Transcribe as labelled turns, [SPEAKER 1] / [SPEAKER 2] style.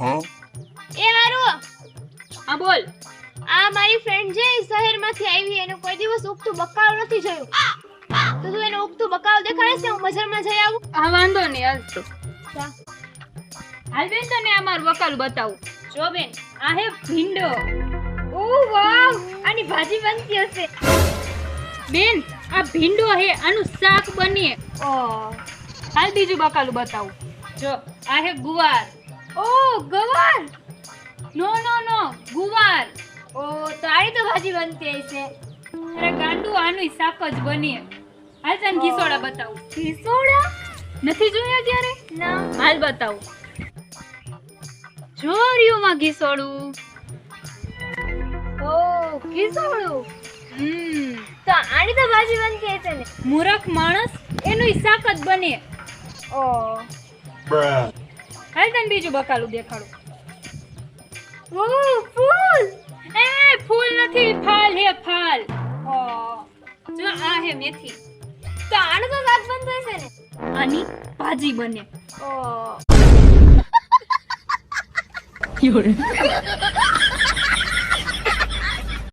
[SPEAKER 1] એ હારું,
[SPEAKER 2] હા બોલ.
[SPEAKER 1] આ મારી ફ્રેન્ડ છે શહેરમાંથી આવી, એનું કોઈ દિવસ ઉગતું બકાલું નથી જોયું. તો તું એને ઉગતું બકાલું દેખાડીશ ને, હું બજારમાં જઈ આવું.
[SPEAKER 2] હા વાંધો નહીં, હાલ તો.
[SPEAKER 1] જા.
[SPEAKER 2] હાલ બેન, તને આ મારું બકાલું બતાવું. જો બેન, આ હે ભીંડો.
[SPEAKER 1] ઓહ વાવ, આની ભાજી બનતી હશે.
[SPEAKER 2] બેન, આ ભીંડો હે, આનું શાક બને.
[SPEAKER 1] ઓહ,
[SPEAKER 2] હાલ બીજું બકાલું બતાવું. જો આ હે ગુવાર.
[SPEAKER 1] ઓહ ગવાર.
[SPEAKER 2] નો નો નો, ગુવાર.
[SPEAKER 1] ઓહ, તો આની તો ભાજી બનતી હશે.
[SPEAKER 2] અરે ગાંડુ, આનું શાક જ બને. હાલ તને ઘીસોડા બતાવું.
[SPEAKER 1] ઘીસોડા?
[SPEAKER 2] નથી જોયા ત્યારે?
[SPEAKER 1] ના.
[SPEAKER 2] હાલ બતાવું. જો રહ્યુંમાં ઘીસોડું.
[SPEAKER 1] ઓહ, ઘીસોડું. તો આની તો ભાજી બનતી હશે ને.
[SPEAKER 2] મૂરખ માણસ, એનું શાક જ બને.
[SPEAKER 1] ઓહ.
[SPEAKER 2] હાલ તને બીજું બકાલું દેખાડું.
[SPEAKER 1] ઓહ, ફૂલ.
[SPEAKER 2] એ ફૂલ નથી, ફાલ હે ફાલ. જો આ હે મેથી.
[SPEAKER 1] તો આનું તો શાક બનતું હશે ને.
[SPEAKER 2] આની ભાજી બને.
[SPEAKER 1] ઓહ.